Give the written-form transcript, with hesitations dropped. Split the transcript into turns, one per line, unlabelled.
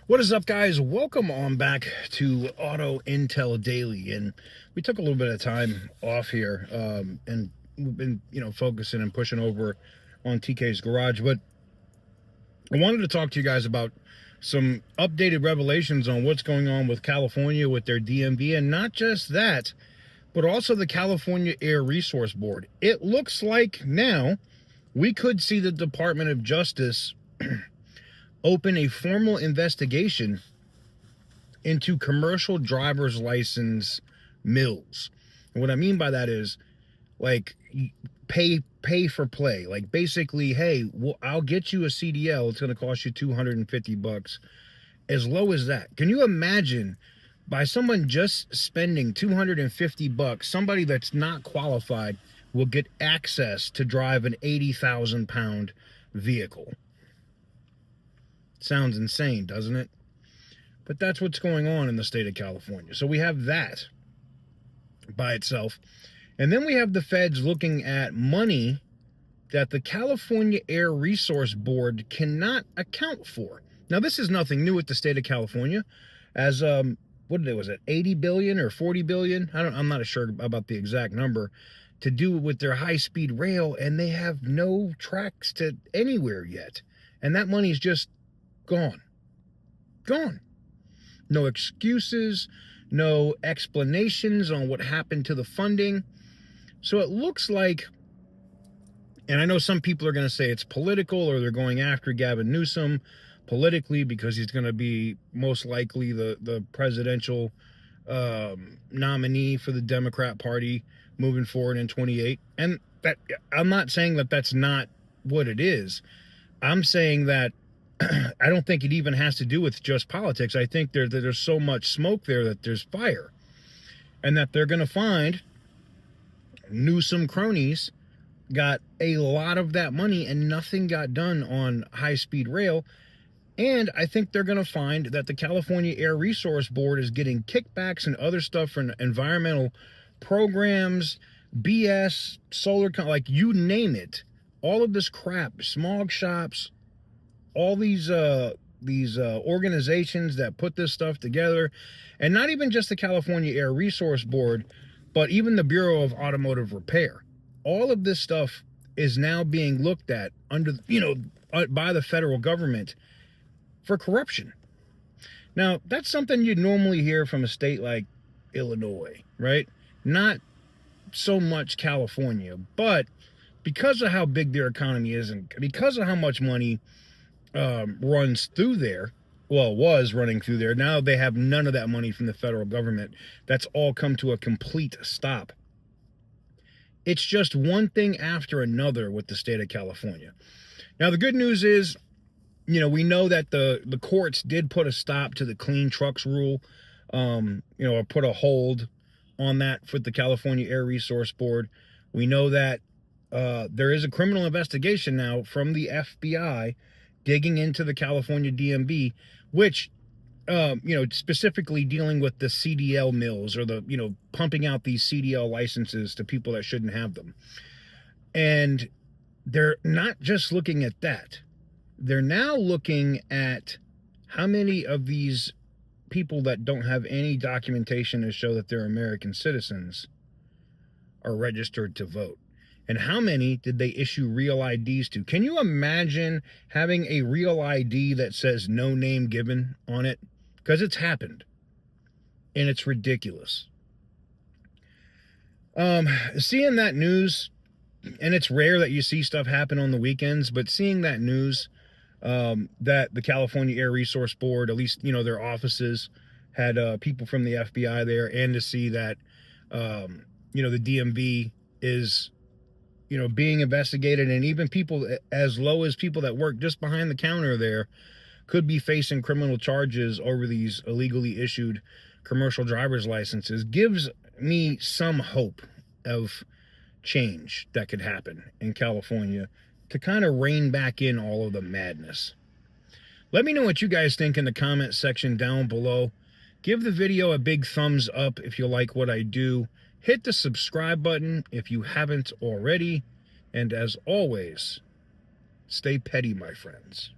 What is up, guys? Welcome on back to Auto Intel Daily. And we took a little bit of time off here, and we've been, focusing and pushing over on TK's Garage. But I wanted to talk to you guys about some updated revelations on what's going on with California with their DMV, and not just that, but also the California Air Resource Board. It looks like now we could see the Department of Justice open a formal investigation into commercial driver's license mills. And what I mean by that is, like, pay for play. Like, basically, hey, well, I'll get you a CDL. It's going to cost you $250. As low as that. Can you imagine, by someone just spending $250, somebody that's not qualified will get access to drive an 80,000 pound vehicle? Sounds insane, doesn't it? But that's what's going on in the state of California. So we have that by itself. And then we have the feds looking at money that the California Air Resource Board cannot account for. Now, this is nothing new with the state of California. As was it 80 billion or 40 billion? I'm not sure about the exact number, to do with their high-speed rail, and they have no tracks to anywhere yet. And that money's just gone. No excuses, no explanations on what happened to the funding. So it looks like, and I know some people are going to say it's political, or they're going after Gavin Newsom politically because he's going to be most likely the presidential nominee for the Democrat Party moving forward in 28. And that, I'm not saying that that's not what it is. I'm saying that I don't think it even has to do with just politics. I think there's so much smoke there that there's fire, and that they're going to find Newsom cronies got a lot of that money and nothing got done on high-speed rail. And I think they're going to find that the California Air Resource Board is getting kickbacks and other stuff from environmental programs, BS, solar, like you name it. All of this crap, smog shops, all these organizations that put this stuff together, and not even just the California Air Resource Board, but even the Bureau of Automotive Repair. All of this stuff is now being looked at under, by the federal government for corruption. Now, that's something you'd normally hear from a state like Illinois, right? Not so much California, but because of how big their economy is, and because of how much money runs through there, well, was running through there. Now they have none of that money from the federal government. That's all come to a complete stop. It's just one thing after another with the state of California. Now, the good news is, we know that the courts did put a stop to the clean trucks rule, or put a hold on that for the California Air Resource Board. We know that there is a criminal investigation now from the FBI digging into the California DMV, which, specifically dealing with the CDL mills, or the, pumping out these CDL licenses to people that shouldn't have them. And they're not just looking at that. They're now looking at how many of these people that don't have any documentation to show that they're American citizens are registered to vote. And how many did they issue real IDs to? Can you imagine having a real ID that says no name given on it? Because it's happened. And it's ridiculous. Seeing that news, and it's rare that you see stuff happen on the weekends, but seeing that news, that the California Air Resource Board, at least, their offices had people from the FBI there, and to see that, the DMV is, being investigated, and even people as low as people that work just behind the counter there could be facing criminal charges over these illegally issued commercial driver's licenses, gives me some hope of change that could happen in California to kind of rein back in all of the madness. Let me know what you guys think in the comment section down below. Give the video a big thumbs up if you like what I do. Hit the subscribe button if you haven't already. And as always, stay petty, my friends.